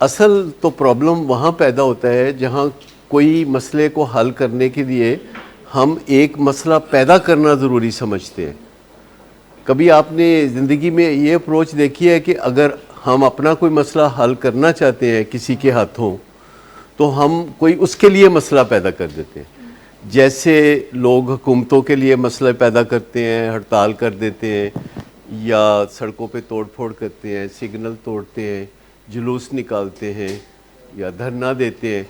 اصل تو پرابلم وہاں پیدا ہوتا ہے جہاں کوئی مسئلے کو حل کرنے کے لیے ہم ایک مسئلہ پیدا کرنا ضروری سمجھتے ہیں. کبھی آپ نے زندگی میں یہ اپروچ دیکھی ہے کہ اگر ہم اپنا کوئی مسئلہ حل کرنا چاہتے ہیں کسی کے ہاتھوں تو ہم کوئی اس کے لیے مسئلہ پیدا کر دیتے ہیں. جیسے لوگ حکومتوں کے لیے مسئلہ پیدا کرتے ہیں, ہڑتال کر دیتے ہیں یا سڑکوں پہ توڑ پھوڑ کرتے ہیں, سگنل توڑتے ہیں, جلوس نکالتے ہیں یا دھرنا دیتے ہیں.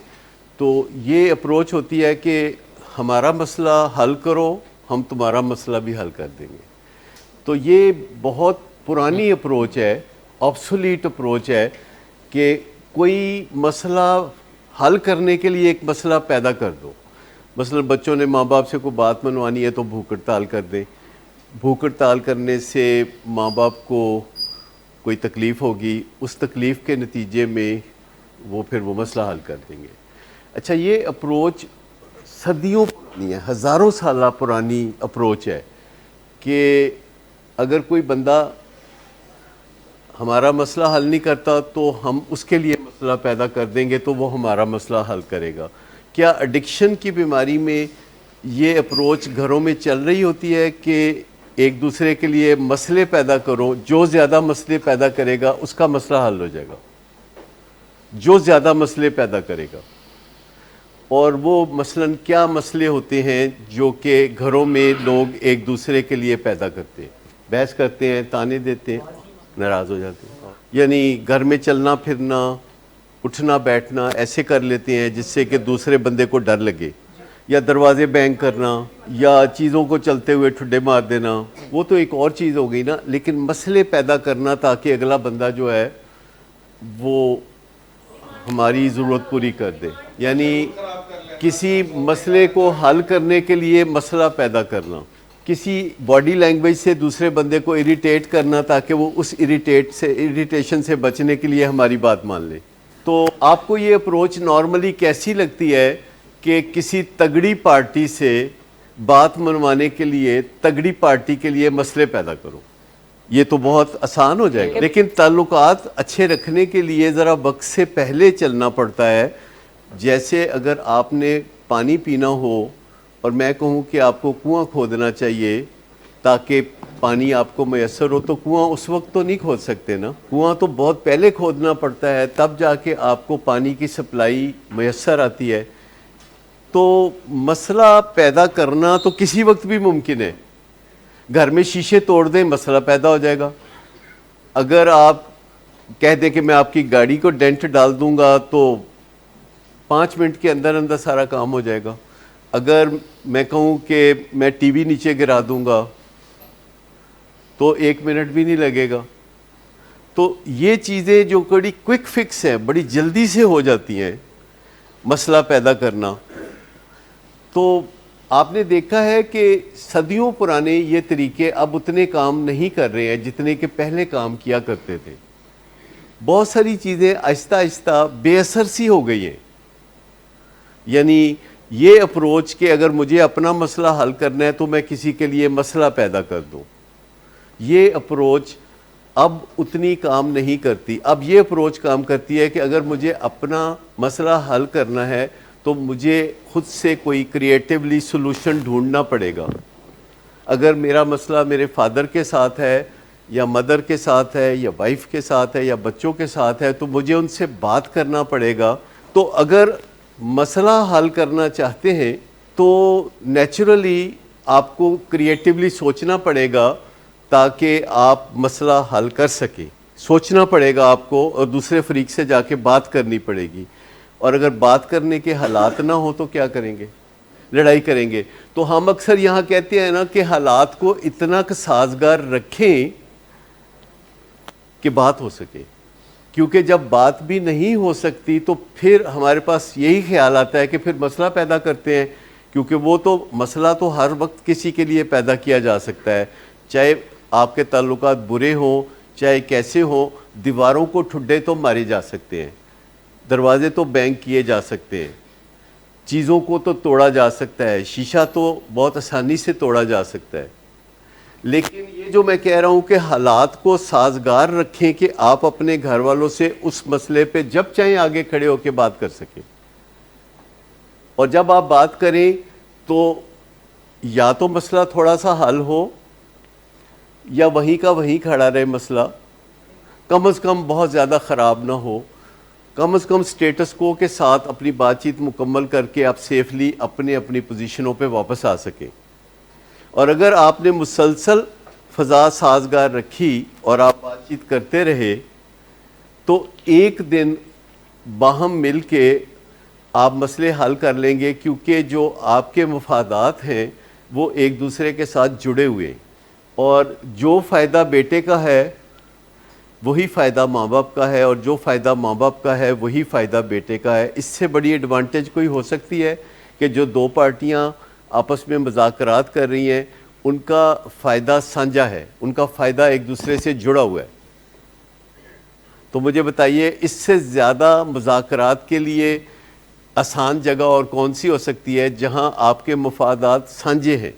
تو یہ اپروچ ہوتی ہے کہ ہمارا مسئلہ حل کرو, ہم تمہارا مسئلہ بھی حل کر دیں گے. تو یہ بہت پرانی اپروچ ہے, آبسولیٹ اپروچ ہے کہ کوئی مسئلہ حل کرنے کے لیے ایک مسئلہ پیدا کر دو. مثلا بچوں نے ماں باپ سے کوئی بات منوانی ہے تو بھوک ہڑتال کر دیں. بھوک ہڑتال کرنے سے ماں باپ کو کوئی تکلیف ہوگی, اس تکلیف کے نتیجے میں وہ پھر وہ مسئلہ حل کر دیں گے. اچھا, یہ اپروچ صدیوں پرانی ہے, ہزاروں سالہ پرانی اپروچ ہے کہ اگر کوئی بندہ ہمارا مسئلہ حل نہیں کرتا تو ہم اس کے لیے مسئلہ پیدا کر دیں گے تو وہ ہمارا مسئلہ حل کرے گا. کیا ایڈکشن کی بیماری میں یہ اپروچ گھروں میں چل رہی ہوتی ہے کہ ایک دوسرے کے لیے مسئلے پیدا کرو, جو زیادہ مسئلے پیدا کرے گا اس کا مسئلہ حل ہو جائے گا, جو زیادہ مسئلے پیدا کرے گا. اور وہ مثلاً کیا مسئلے ہوتے ہیں جو کہ گھروں میں لوگ ایک دوسرے کے لیے پیدا کرتے ہیں؟ بحث کرتے ہیں, تانے دیتے ہیں, ناراض ہو جاتے ہیں. یعنی گھر میں چلنا پھرنا, اٹھنا بیٹھنا ایسے کر لیتے ہیں جس سے کہ دوسرے بندے کو ڈر لگے, یا دروازے بینگ کرنا, یا چیزوں کو چلتے ہوئے ٹھڈے مار دینا, وہ تو ایک اور چیز ہو گئی نا. لیکن مسئلے پیدا کرنا تاکہ اگلا بندہ جو ہے وہ ہماری ضرورت پوری کر دے, یعنی کسی مسئلے کو حل کرنے کے لیے مسئلہ پیدا کرنا, کسی باڈی لینگویج سے دوسرے بندے کو اریٹیٹ کرنا تاکہ وہ اس اریٹیشن سے بچنے کے لیے ہماری بات مان لے. تو آپ کو یہ اپروچ نارملی کیسی لگتی ہے کہ کسی تگڑی پارٹی سے بات منوانے کے لیے تگڑی پارٹی کے لیے مسئلے پیدا کرو؟ یہ تو بہت آسان ہو جائے گا. لیکن تعلقات اچھے رکھنے کے لیے ذرا وقت سے پہلے چلنا پڑتا ہے. جیسے اگر آپ نے پانی پینا ہو اور میں کہوں کہ آپ کو کنواں کھودنا چاہیے تاکہ پانی آپ کو میسر ہو, تو کنواں اس وقت تو نہیں کھود سکتے نا. کنواں تو بہت پہلے کھودنا پڑتا ہے, تب جا کے آپ کو پانی کی سپلائی میسر آتی ہے. تو مسئلہ پیدا کرنا تو کسی وقت بھی ممکن ہے. گھر میں شیشے توڑ دیں, مسئلہ پیدا ہو جائے گا. اگر آپ کہہ دیں کہ میں آپ کی گاڑی کو ڈینٹ ڈال دوں گا تو 5 منٹ کے اندر اندر سارا کام ہو جائے گا. اگر میں کہوں کہ میں ٹی وی نیچے گرا دوں گا تو 1 منٹ بھی نہیں لگے گا. تو یہ چیزیں جو بڑی کوئک فکس ہیں, بڑی جلدی سے ہو جاتی ہیں مسئلہ پیدا کرنا. تو آپ نے دیکھا ہے کہ صدیوں پرانے یہ طریقے اب اتنے کام نہیں کر رہے ہیں جتنے کہ پہلے کام کیا کرتے تھے. بہت ساری چیزیں آہستہ آہستہ بے اثر سی ہو گئی ہیں. یعنی یہ اپروچ کہ اگر مجھے اپنا مسئلہ حل کرنا ہے تو میں کسی کے لیے مسئلہ پیدا کر دوں, یہ اپروچ اب اتنی کام نہیں کرتی. اب یہ اپروچ کام کرتی ہے کہ اگر مجھے اپنا مسئلہ حل کرنا ہے تو مجھے خود سے کوئی کریٹیولی سلوشن ڈھونڈنا پڑے گا. اگر میرا مسئلہ میرے فادر کے ساتھ ہے یا مدر کے ساتھ ہے یا وائف کے ساتھ ہے یا بچوں کے ساتھ ہے تو مجھے ان سے بات کرنا پڑے گا. تو اگر مسئلہ حل کرنا چاہتے ہیں تو نیچرلی آپ کو کریٹیولی سوچنا پڑے گا تاکہ آپ مسئلہ حل کر سکیں. سوچنا پڑے گا آپ کو اور دوسرے فریق سے جا کے بات کرنی پڑے گی. اور اگر بات کرنے کے حالات نہ ہو تو کیا کریں گے؟ لڑائی کریں گے. تو ہم اکثر یہاں کہتے ہیں نا کہ حالات کو اتنا سازگار رکھیں کہ بات ہو سکے, کیونکہ جب بات بھی نہیں ہو سکتی تو پھر ہمارے پاس یہی خیال آتا ہے کہ پھر مسئلہ پیدا کرتے ہیں, کیونکہ وہ تو مسئلہ تو ہر وقت کسی کے لیے پیدا کیا جا سکتا ہے, چاہے آپ کے تعلقات برے ہوں چاہے کیسے ہوں. دیواروں کو ٹھڈے تو مارے جا سکتے ہیں, دروازے تو بینگ کیے جا سکتے ہیں, چیزوں کو تو توڑا جا سکتا ہے, شیشہ تو بہت آسانی سے توڑا جا سکتا ہے. لیکن یہ جو میں کہہ رہا ہوں کہ حالات کو سازگار رکھیں کہ آپ اپنے گھر والوں سے اس مسئلے پہ جب چاہیں آگے کھڑے ہو کے بات کر سکیں، اور جب آپ بات کریں تو یا تو مسئلہ تھوڑا سا حل ہو یا وہیں کا وہیں کھڑا رہے مسئلہ، کم از کم بہت زیادہ خراب نہ ہو، کم از کم سٹیٹس کو کے ساتھ اپنی بات چیت مکمل کر کے آپ سیفلی اپنی پوزیشنوں پہ واپس آ سکیں۔ اور اگر آپ نے مسلسل فضا سازگار رکھی اور آپ بات چیت کرتے رہے تو ایک دن باہم مل کے آپ مسئلے حل کر لیں گے، کیونکہ جو آپ کے مفادات ہیں وہ ایک دوسرے کے ساتھ جڑے ہوئے ہیں، اور جو فائدہ بیٹے کا ہے وہی فائدہ ماں باپ کا ہے، اور جو فائدہ ماں باپ کا ہے وہی فائدہ بیٹے کا ہے۔ اس سے بڑی ایڈوانٹیج کوئی ہو سکتی ہے کہ جو دو پارٹیاں آپس میں مذاکرات کر رہی ہیں ان کا فائدہ سانجھا ہے، ان کا فائدہ ایک دوسرے سے جڑا ہوا ہے۔ تو مجھے بتائیے اس سے زیادہ مذاکرات کے لیے آسان جگہ اور کون سی ہو سکتی ہے جہاں آپ کے مفادات سانجھے ہیں،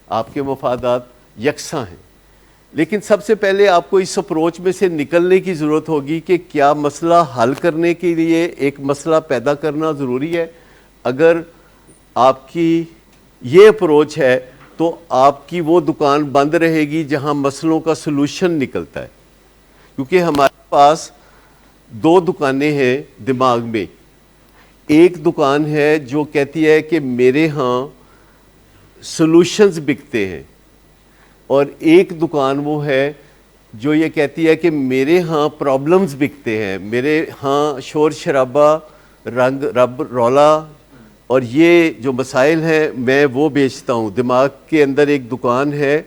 آپ کے مفادات یکساں ہیں۔ لیکن سب سے پہلے آپ کو اس اپروچ میں سے نکلنے کی ضرورت ہوگی کہ کیا مسئلہ حل کرنے کے لیے ایک مسئلہ پیدا کرنا ضروری ہے۔ اگر آپ کی یہ اپروچ ہے تو آپ کی وہ دکان بند رہے گی جہاں مسئلوں کا سلوشن نکلتا ہے، کیونکہ ہمارے پاس دو دکانیں ہیں دماغ میں۔ ایک دکان ہے جو کہتی ہے کہ میرے ہاں سلوشنز بکتے ہیں، اور ایک دکان وہ ہے جو یہ کہتی ہے کہ میرے ہاں پرابلمز بکتے ہیں، میرے ہاں شور شرابہ، رنگ رب رولا اور یہ جو مسائل ہیں میں وہ بیچتا ہوں۔ دماغ کے اندر ایک دکان ہے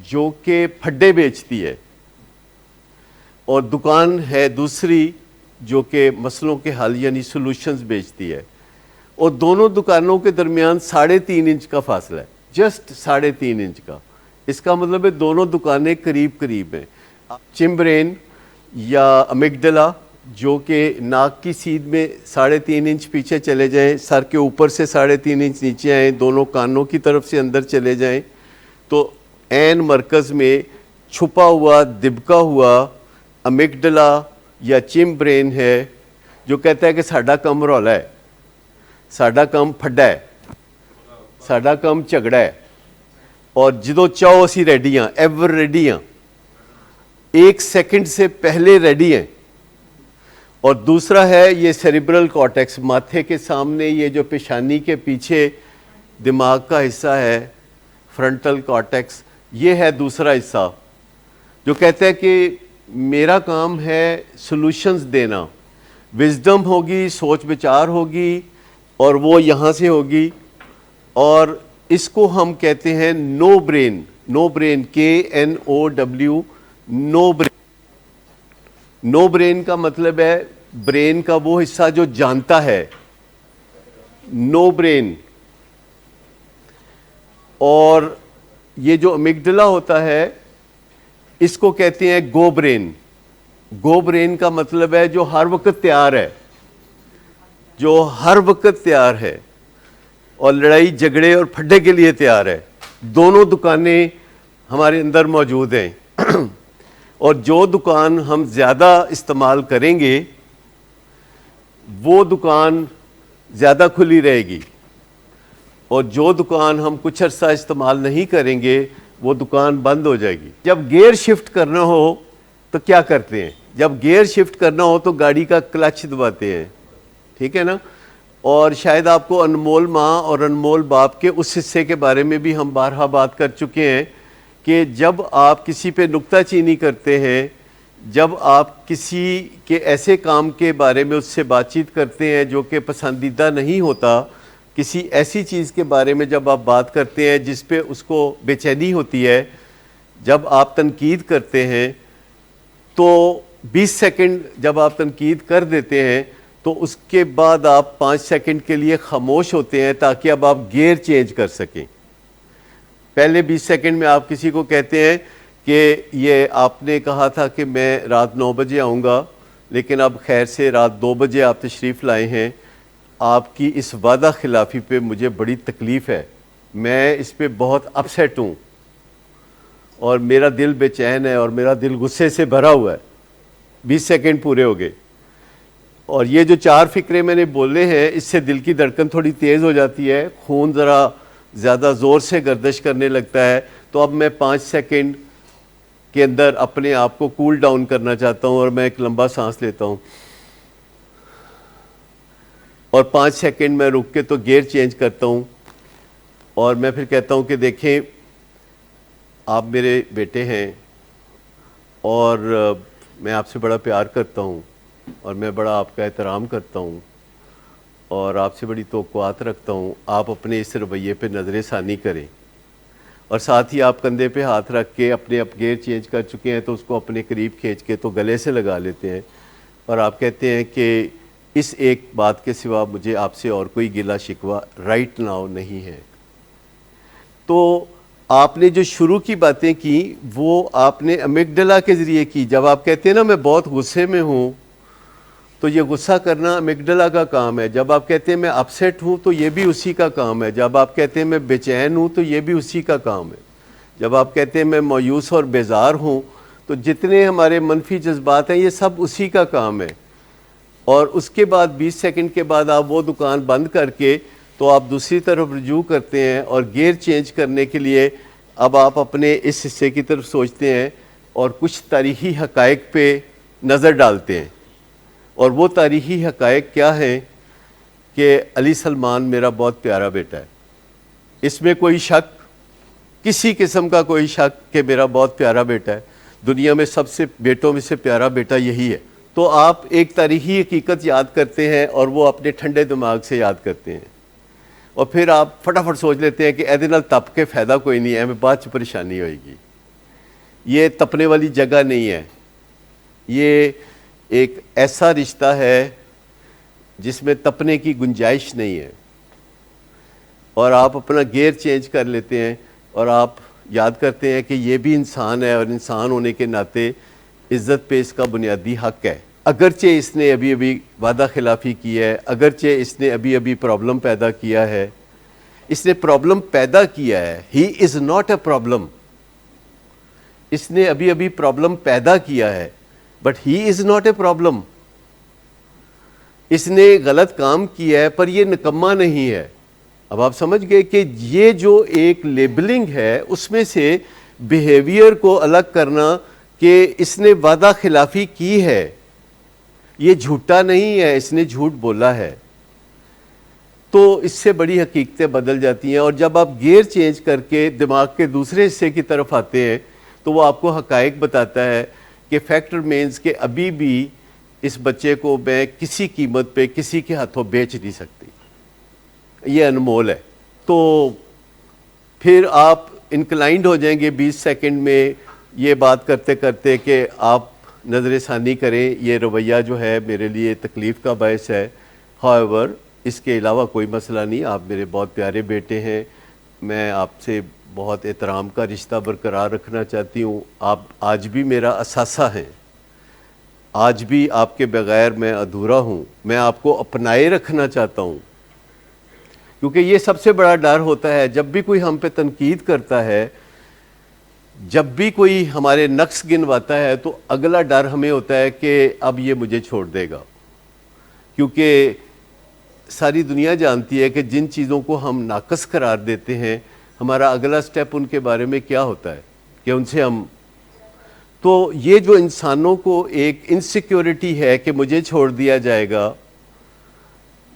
جو کہ پھڈے بیچتی ہے، اور دکان ہے دوسری جو کہ مسئلوں کے حل یعنی سلوشنز بیچتی ہے، اور دونوں دکانوں کے درمیان 3.5 انچ کا فاصلہ ہے، جسٹ 3.5 انچ کا۔ اس کا مطلب ہے دونوں دکانیں قریب قریب ہیں۔ چمبرین یا امیگڈلا جو کہ ناک کی سیدھ میں 3.5 انچ پیچھے چلے جائیں، سر کے اوپر سے 3.5 انچ نیچے آئیں، دونوں کانوں کی طرف سے اندر چلے جائیں، تو عین مرکز میں چھپا ہوا دبکا ہوا امیگڈلا یا چمبرین ہے جو کہتا ہے کہ ساڈا کم رولا ہے، ساڈا کم پھڈا ہے، ساڈا کم جھگڑا ہے، اور جدو چاہو اسی ریڈی ہاں، ایور ریڈی ہاں، 1 سیکنڈ سے پہلے ریڈی ہیں۔ اور دوسرا ہے یہ سیریبرل کارٹیکس، ماتھے کے سامنے یہ جو پیشانی کے پیچھے دماغ کا حصہ ہے، فرنٹل کارٹیکس، یہ ہے دوسرا حصہ جو کہتا ہے کہ میرا کام ہے سلوشنز دینا، وزڈم ہوگی، سوچ بچار ہوگی، اور وہ یہاں سے ہوگی، اور اس کو ہم کہتے ہیں نو برین، نو برین KNOW، نو برین۔ نو برین کا مطلب ہے برین کا وہ حصہ جو جانتا ہے، نو برین۔ اور یہ جو امیگڈلا ہوتا ہے اس کو کہتے ہیں گو برین۔ گو برین کا مطلب ہے جو ہر وقت تیار ہے، جو ہر وقت تیار ہے اور لڑائی جھگڑے اور پھڈے کے لیے تیار ہے۔ دونوں دکانیں ہمارے اندر موجود ہیں، اور جو دکان ہم زیادہ استعمال کریں گے وہ دکان زیادہ کھلی رہے گی، اور جو دکان ہم کچھ عرصہ استعمال نہیں کریں گے وہ دکان بند ہو جائے گی۔ جب گیئر شفٹ کرنا ہو تو کیا کرتے ہیں؟ جب گیئر شفٹ کرنا ہو تو گاڑی کا کلچ دباتے ہیں، ٹھیک ہے نا؟ اور شاید آپ کو انمول ماں اور انمول باپ کے اس حصے کے بارے میں بھی ہم بارہا بات کر چکے ہیں کہ جب آپ کسی پہ نکتہ چینی کرتے ہیں، جب آپ کسی کے ایسے کام کے بارے میں اس سے بات چیت کرتے ہیں جو کہ پسندیدہ نہیں ہوتا، کسی ایسی چیز کے بارے میں جب آپ بات کرتے ہیں جس پہ اس کو بے چینی ہوتی ہے، جب آپ تنقید کرتے ہیں تو 20 سیکنڈ جب آپ تنقید کر دیتے ہیں تو اس کے بعد آپ 5 سیکنڈ کے لیے خاموش ہوتے ہیں تاکہ اب آپ گیئر چینج کر سکیں۔ پہلے 20 سیکنڈ میں آپ کسی کو کہتے ہیں کہ یہ آپ نے کہا تھا کہ میں رات 9 بجے آؤں گا، لیکن اب خیر سے رات 2 بجے آپ تشریف لائے ہیں، آپ کی اس وعدہ خلافی پہ مجھے بڑی تکلیف ہے، میں اس پہ بہت اپسیٹ ہوں، اور میرا دل بے چین ہے اور میرا دل غصے سے بھرا ہوا ہے. 20 سیکنڈ پورے ہو گئے, اور یہ جو 4 فکرے میں نے بولے ہیں اس سے دل کی دھڑکن تھوڑی تیز ہو جاتی ہے, خون ذرا زیادہ زور سے گردش کرنے لگتا ہے. تو اب میں 5 سیکنڈ کے اندر اپنے آپ کو کول ڈاؤن کرنا چاہتا ہوں, اور میں ایک لمبا سانس لیتا ہوں, اور 5 سیکنڈ میں رک کے تو گیئر چینج کرتا ہوں, اور میں پھر کہتا ہوں کہ دیکھیں آپ میرے بیٹے ہیں اور میں آپ سے بڑا پیار کرتا ہوں, اور میں بڑا آپ کا احترام کرتا ہوں, اور آپ سے بڑی توقعات رکھتا ہوں. آپ اپنے اس رویے پہ نظر ثانی کریں, اور ساتھ ہی آپ کندھے پہ ہاتھ رکھ کے اپنے اب گیئر چینج کر چکے ہیں تو اس کو اپنے قریب کھینچ کے تو گلے سے لگا لیتے ہیں, اور آپ کہتے ہیں کہ اس ایک بات کے سوا مجھے آپ سے اور کوئی گلہ شکوہ رائٹ ناؤ نہیں ہے. تو آپ نے جو شروع کی باتیں کی وہ آپ نے امیگڈلا کے ذریعے کی. جب آپ کہتے ہیں نا میں بہت غصے میں ہوں, تو یہ غصہ کرنا امیگڈلا کا کام ہے. جب آپ کہتے ہیں میں اپسیٹ ہوں تو یہ بھی اسی کا کام ہے. جب آپ کہتے ہیں میں بے چین ہوں تو یہ بھی اسی کا کام ہے. جب آپ کہتے ہیں میں مایوس اور بیزار ہوں تو جتنے ہمارے منفی جذبات ہیں یہ سب اسی کا کام ہے. اور اس کے بعد 20 سیکنڈ کے بعد آپ وہ دکان بند کر کے تو آپ دوسری طرف رجوع کرتے ہیں, اور گیئر چینج کرنے کے لیے اب آپ اپنے اس حصے کی طرف سوچتے ہیں اور کچھ تاریخی حقائق پہ نظر ڈالتے ہیں. اور وہ تاریخی حقائق کیا ہیں کہ علی سلمان میرا بہت پیارا بیٹا ہے. اس میں کوئی شک, کسی قسم کا کوئی شک کہ میرا بہت پیارا بیٹا ہے. دنیا میں سب سے بیٹوں میں سے پیارا بیٹا یہی ہے. تو آپ ایک تاریخی حقیقت یاد کرتے ہیں اور وہ اپنے ٹھنڈے دماغ سے یاد کرتے ہیں, اور پھر آپ فٹافٹ سوچ لیتے ہیں کہ اے دن تپ کے فائدہ کوئی نہیں ہے, ہمیں بعد چ پریشانی ہوئے گی. یہ تپنے والی جگہ نہیں ہے, یہ ایک ایسا رشتہ ہے جس میں تپنے کی گنجائش نہیں ہے. اور آپ اپنا گیئر چینج کر لیتے ہیں اور آپ یاد کرتے ہیں کہ یہ بھی انسان ہے, اور انسان ہونے کے ناطے عزت پہ اس کا بنیادی حق ہے. اگرچہ اس نے ابھی ابھی وعدہ خلافی کی ہے, اگرچہ اس نے ابھی ابھی پرابلم پیدا کیا ہے, اس نے پرابلم پیدا کیا ہے. ہی از ناٹ اے پرابلم. اس نے ابھی ابھی پرابلم پیدا کیا ہے, but he is not a problem. اس نے غلط کام کیا ہے پر یہ نکمہ نہیں ہے. اب آپ سمجھ گئے کہ یہ جو ایک لیبلنگ ہے اس میں سے بیہیویئر کو الگ کرنا کہ اس نے وعدہ خلافی کی ہے, یہ جھوٹا نہیں ہے, اس نے جھوٹ بولا ہے, تو اس سے بڑی حقیقتیں بدل جاتی ہیں. اور جب آپ گیئر چینج کر کے دماغ کے دوسرے حصے کی طرف آتے ہیں تو وہ آپ کو حقائق بتاتا ہے کہ فیکٹ رمینز کہ ابھی بھی اس بچے کو میں کسی قیمت پہ کسی کے ہاتھوں بیچ نہیں سکتی, یہ انمول ہے. تو پھر آپ انکلائنڈ ہو جائیں گے 20 سیکنڈ میں یہ بات کرتے کرتے کہ آپ نظر ثانی کریں یہ رویہ جو ہے میرے لیے تکلیف کا باعث ہے. however اس کے علاوہ کوئی مسئلہ نہیں, آپ میرے بہت پیارے بیٹے ہیں, میں آپ سے بہت احترام کا رشتہ برقرار رکھنا چاہتی ہوں, آپ آج بھی میرا اثاثہ ہیں, آج بھی آپ کے بغیر میں ادھورا ہوں, میں آپ کو اپنائے رکھنا چاہتا ہوں. کیونکہ یہ سب سے بڑا ڈر ہوتا ہے جب بھی کوئی ہم پہ تنقید کرتا ہے, جب بھی کوئی ہمارے نقص گنواتا ہے تو اگلا ڈر ہمیں ہوتا ہے کہ اب یہ مجھے چھوڑ دے گا. کیونکہ ساری دنیا جانتی ہے کہ جن چیزوں کو ہم ناقص قرار دیتے ہیں ہمارا اگلا سٹیپ ان کے بارے میں کیا ہوتا ہے کہ ان سے ہم, تو یہ جو انسانوں کو ایک انسیکیورٹی ہے کہ مجھے چھوڑ دیا جائے گا,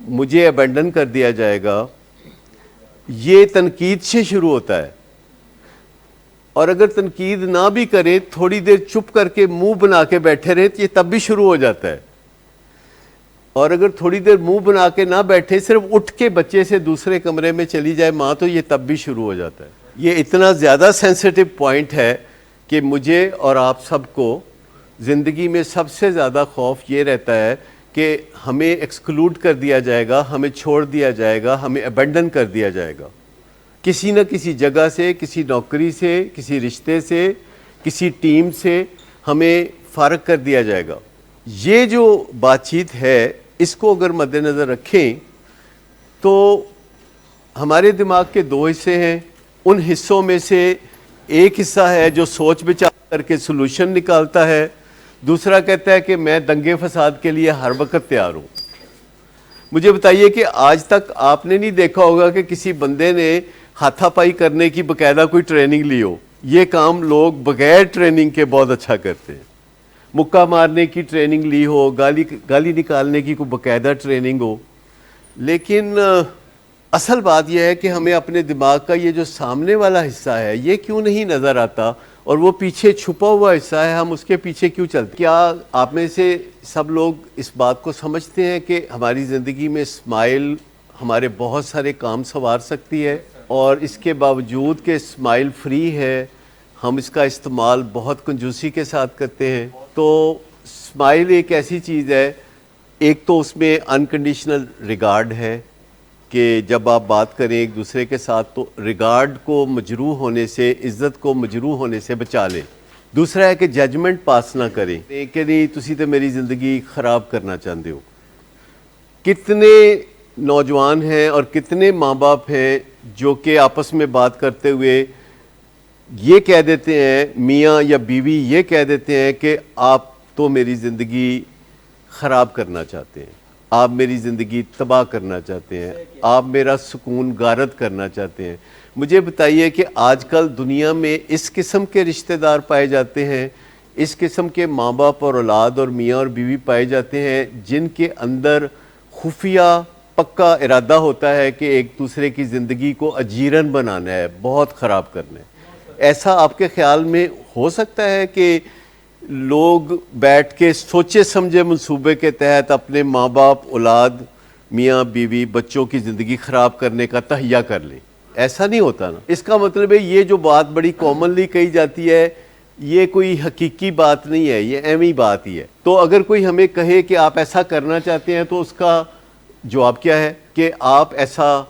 مجھے ابینڈن کر دیا جائے گا, یہ تنقید سے شروع ہوتا ہے. اور اگر تنقید نہ بھی کرے, تھوڑی دیر چپ کر کے منہ بنا کے بیٹھے رہے تو یہ تب بھی شروع ہو جاتا ہے. اور اگر تھوڑی دیر منہ بنا کے نہ بیٹھے, صرف اٹھ کے بچے سے دوسرے کمرے میں چلی جائے ماں, تو یہ تب بھی شروع ہو جاتا ہے. یہ اتنا زیادہ سینسیٹیو پوائنٹ ہے کہ مجھے اور آپ سب کو زندگی میں سب سے زیادہ خوف یہ رہتا ہے کہ ہمیں ایکسکلوڈ کر دیا جائے گا, ہمیں چھوڑ دیا جائے گا, ہمیں ابینڈن کر دیا جائے گا, کسی نہ کسی جگہ سے, کسی نوکری سے, کسی رشتے سے, کسی ٹیم سے ہمیں فارغ کر دیا جائے گا. یہ جو بات چیت ہے اس کو اگر مد نظر رکھیں تو ہمارے دماغ کے 2 حصے ہیں. ان حصوں میں سے ایک حصہ ہے جو سوچ بچار کر کے سلوشن نکالتا ہے، دوسرا کہتا ہے کہ میں دنگے فساد کے لیے ہر وقت تیار ہوں۔ مجھے بتائیے کہ آج تک آپ نے نہیں دیکھا ہوگا کہ کسی بندے نے ہاتھا پائی کرنے کی باقاعدہ کوئی ٹریننگ لی ہو۔ یہ کام لوگ بغیر ٹریننگ کے بہت اچھا کرتے ہیں۔ مکہ مارنے کی ٹریننگ لی ہو، گالی نکالنے کی کوئی باقاعدہ ٹریننگ ہو، لیکن اصل بات یہ ہے کہ ہمیں اپنے دماغ کا یہ جو سامنے والا حصہ ہے یہ کیوں نہیں نظر آتا، اور وہ پیچھے چھپا ہوا حصہ ہے، ہم اس کے پیچھے کیوں چلتے؟ کیا آپ میں سے سب لوگ اس بات کو سمجھتے ہیں کہ ہماری زندگی میں اسمائل ہمارے بہت سارے کام سنوار سکتی ہے، اور اس کے باوجود کہ اسمائل فری ہے ہم اس کا استعمال بہت کنجوسی کے ساتھ کرتے ہیں؟ تو اسمائل ایک ایسی چیز ہے، ایک تو اس میں انکنڈیشنل ریگارڈ ہے کہ جب آپ بات کریں ایک دوسرے کے ساتھ تو ریگارڈ کو مجروح ہونے سے، عزت کو مجروح ہونے سے بچا لیں۔ دوسرا ہے کہ ججمنٹ پاس نہ کریں کہ نہیں تسی تو میری زندگی خراب کرنا چاہتے ہو۔ کتنے نوجوان ہیں اور کتنے ماں باپ ہیں جو کہ آپس میں بات کرتے ہوئے یہ کہہ دیتے ہیں، میاں یا بیوی یہ کہہ دیتے ہیں کہ آپ تو میری زندگی خراب کرنا چاہتے ہیں، آپ میری زندگی تباہ کرنا چاہتے ہیں، آپ میرا سکون غارت کرنا چاہتے ہیں۔ مجھے بتائیے کہ آج کل دنیا میں اس قسم کے رشتہ دار پائے جاتے ہیں، اس قسم کے ماں باپ اور اولاد اور میاں اور بیوی پائے جاتے ہیں جن کے اندر خفیہ پکا ارادہ ہوتا ہے کہ ایک دوسرے کی زندگی کو اجیرن بنانا ہے، بہت خراب کرنا ہے۔ ایسا آپ کے خیال میں ہو سکتا ہے کہ لوگ بیٹھ کے سوچے سمجھے منصوبے کے تحت اپنے ماں باپ، اولاد، میاں بیوی، بچوں کی زندگی خراب کرنے کا تہیہ کر لیں؟ ایسا نہیں ہوتا نا۔ اس کا مطلب ہے یہ جو بات بڑی کامنلی کہی جاتی ہے یہ کوئی حقیقی بات نہیں ہے، یہ اہمی بات ہی ہے۔ تو اگر کوئی ہمیں کہے کہ آپ ایسا کرنا چاہتے ہیں تو اس کا جواب کیا ہے کہ آپ ایسا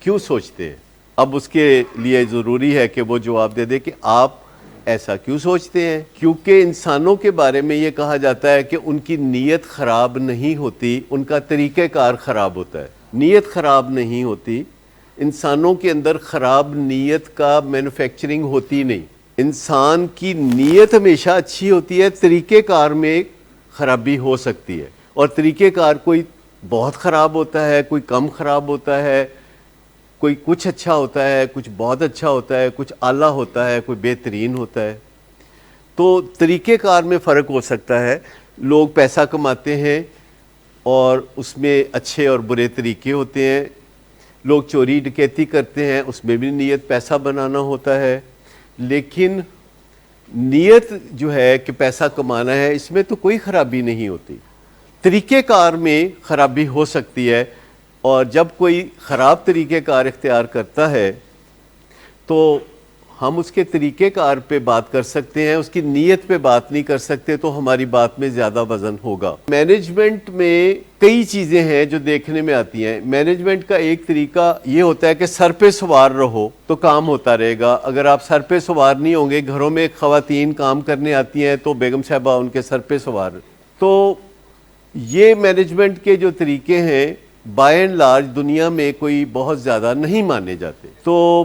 کیوں سوچتے ہیں؟ اب اس کے لیے ضروری ہے کہ وہ جواب دے دے کہ آپ ایسا کیوں سوچتے ہیں۔ کیونکہ انسانوں کے بارے میں یہ کہا جاتا ہے کہ ان کی نیت خراب نہیں ہوتی، ان کا طریقہ کار خراب ہوتا ہے۔ نیت خراب نہیں ہوتی، انسانوں کے اندر خراب نیت کا مینوفیکچرنگ ہوتی نہیں۔ انسان کی نیت ہمیشہ اچھی ہوتی ہے، طریقہ کار میں خرابی ہو سکتی ہے، اور طریقہ کار کوئی بہت خراب ہوتا ہے، کوئی کم خراب ہوتا ہے، کوئی کچھ اچھا ہوتا ہے، کچھ بہت اچھا ہوتا ہے، کچھ اعلیٰ ہوتا ہے، کوئی بہترین ہوتا ہے۔ تو طریقہ کار میں فرق ہو سکتا ہے۔ لوگ پیسہ کماتے ہیں اور اس میں اچھے اور برے طریقے ہوتے ہیں۔ لوگ چوری ڈکیتی کرتے ہیں، اس میں بھی نیت پیسہ بنانا ہوتا ہے، لیکن نیت جو ہے کہ پیسہ کمانا ہے اس میں تو کوئی خرابی نہیں ہوتی۔ طریقہ کار میں خرابی ہو سکتی ہے، اور جب کوئی خراب طریقہ کار اختیار کرتا ہے تو ہم اس کے طریقہ کار پہ بات کر سکتے ہیں، اس کی نیت پہ بات نہیں کر سکتے، تو ہماری بات میں زیادہ وزن ہوگا۔ مینجمنٹ میں کئی چیزیں ہیں جو دیکھنے میں آتی ہیں۔ مینجمنٹ کا ایک طریقہ یہ ہوتا ہے کہ سر پہ سوار رہو تو کام ہوتا رہے گا۔ اگر آپ سر پہ سوار نہیں ہوں گے، گھروں میں خواتین کام کرنے آتی ہیں تو بیگم صاحبہ ان کے سر پہ سوار، تو یہ مینجمنٹ کے جو طریقے ہیں بائی اینڈ لارج دنیا میں کوئی بہت زیادہ نہیں مانے جاتے۔ تو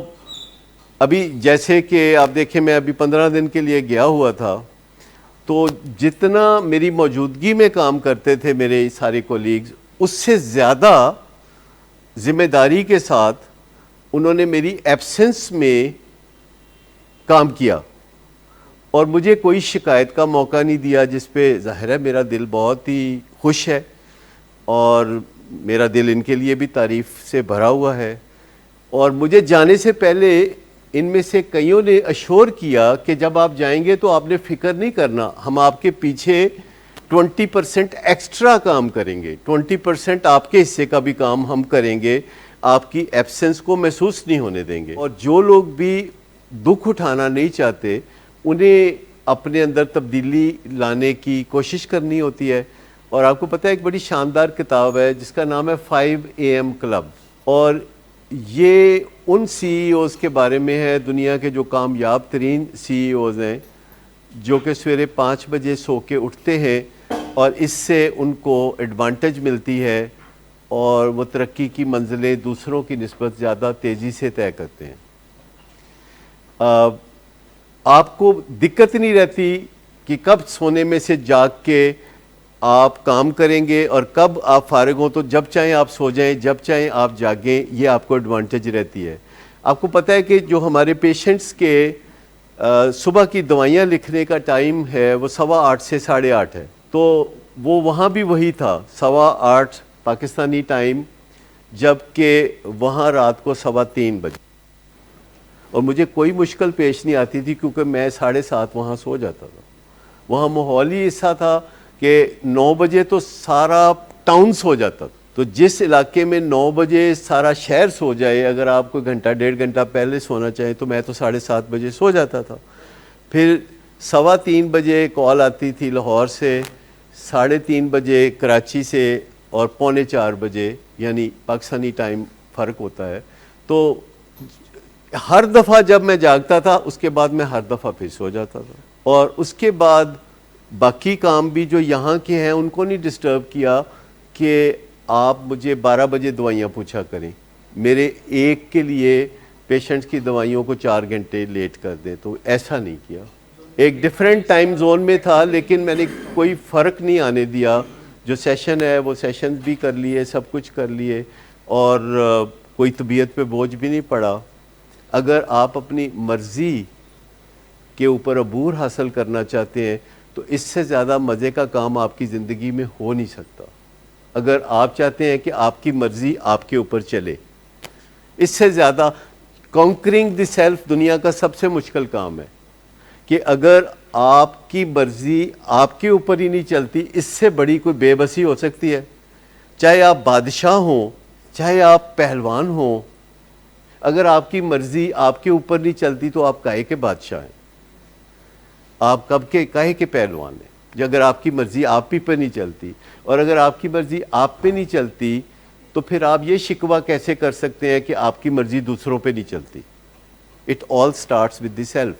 ابھی جیسے کہ آپ دیکھیں میں ابھی 15 دن کے لیے گیا ہوا تھا، تو جتنا میری موجودگی میں کام کرتے تھے میرے سارے کولیگز، اس سے زیادہ ذمہ داری کے ساتھ انہوں نے میری ایبسنس میں کام کیا، اور مجھے کوئی شکایت کا موقع نہیں دیا، جس پہ ظاہر ہے میرا دل بہت ہی خوش ہے، اور میرا دل ان کے لیے بھی تعریف سے بھرا ہوا ہے۔ اور مجھے جانے سے پہلے ان میں سے کئیوں نے اشور کیا کہ جب آپ جائیں گے تو آپ نے فکر نہیں کرنا، ہم آپ کے پیچھے 20% ایکسٹرا کام کریں گے، 20% آپ کے حصے کا بھی کام ہم کریں گے، آپ کی ایبسنس کو محسوس نہیں ہونے دیں گے۔ اور جو لوگ بھی دکھ اٹھانا نہیں چاہتے انہیں اپنے اندر تبدیلی لانے کی کوشش کرنی ہوتی ہے۔ اور آپ کو پتہ ہے ایک بڑی شاندار کتاب ہے جس کا نام ہے 5 AM کلب، اور یہ ان سی ای اوز کے بارے میں ہے، دنیا کے جو کامیاب ترین سی ای اوز ہیں، جو کہ سویرے 5 بجے سو کے اٹھتے ہیں، اور اس سے ان کو ایڈوانٹیج ملتی ہے، اور وہ ترقی کی منزلیں دوسروں کی نسبت زیادہ تیزی سے طے کرتے ہیں۔ آپ کو دقت نہیں رہتی کہ کب سونے میں سے جاگ کے آپ کام کریں گے اور کب آپ فارغ ہوں تو جب چاہیں آپ سو جائیں، جب چاہیں آپ جاگیں، یہ آپ کو ایڈوانٹیج رہتی ہے۔ آپ کو پتہ ہے کہ جو ہمارے پیشنٹس کے صبح کی دوائیاں لکھنے کا ٹائم ہے وہ 8:15 سے 8:30 ہے، تو وہ وہاں بھی وہی تھا 8:15 پاکستانی ٹائم، جبکہ وہاں رات کو 3:15 بجے، اور مجھے کوئی مشکل پیش نہیں آتی تھی کیونکہ میں 7:30 وہاں سو جاتا تھا۔ وہاں ماحول ہی ایسا تھا کہ 9 بجے تو سارا ٹاؤن سو جاتا تھا، تو جس علاقے میں 9 بجے سارا شہر سو جائے، اگر آپ کوئی گھنٹہ 1.5 گھنٹہ پہلے سونا چاہیں تو میں تو 7:30 بجے سو جاتا تھا۔ پھر 3:15 بجے کال آتی تھی لاہور سے، 3:30 بجے کراچی سے، اور 3:45 بجے، یعنی پاکستانی ٹائم فرق ہوتا ہے۔ تو ہر دفعہ جب میں جاگتا تھا اس کے بعد میں ہر دفعہ پھر سو جاتا تھا، اور اس کے بعد باقی کام بھی جو یہاں کے ہیں ان کو نہیں ڈسٹرب کیا کہ آپ مجھے 12 بجے دوائیاں پوچھا کریں، میرے ایک کے لیے پیشنٹس کی دوائیوں کو 4 گھنٹے لیٹ کر دیں، تو ایسا نہیں کیا۔ ایک ڈیفرنٹ ٹائم زون میں تھا لیکن میں نے کوئی فرق نہیں آنے دیا، جو سیشن ہے وہ سیشن بھی کر لیے، سب کچھ کر لیے، اور کوئی طبیعت پہ بوجھ بھی نہیں پڑا۔ اگر آپ اپنی مرضی کے اوپر عبور حاصل کرنا چاہتے ہیں تو اس سے زیادہ مزے کا کام آپ کی زندگی میں ہو نہیں سکتا۔ اگر آپ چاہتے ہیں کہ آپ کی مرضی آپ کے اوپر چلے، اس سے زیادہ کانکرنگ دی سیلف دنیا کا سب سے مشکل کام ہے، کہ اگر آپ کی مرضی آپ کے اوپر ہی نہیں چلتی، اس سے بڑی کوئی بے بسی ہو سکتی ہے؟ چاہے آپ بادشاہ ہوں، چاہے آپ پہلوان ہوں، اگر آپ کی مرضی آپ کے اوپر نہیں چلتی تو آپ کاہے کے بادشاہ ہیں؟ آپ کب کے کاہے کے پہلوان ہیں؟ اگر آپ کی مرضی آپ ہی پہ نہیں چلتی، اور اگر آپ کی مرضی آپ پہ نہیں چلتی تو پھر آپ یہ شکوہ کیسے کر سکتے ہیں کہ آپ کی مرضی دوسروں پہ نہیں چلتی؟ It all starts with the self.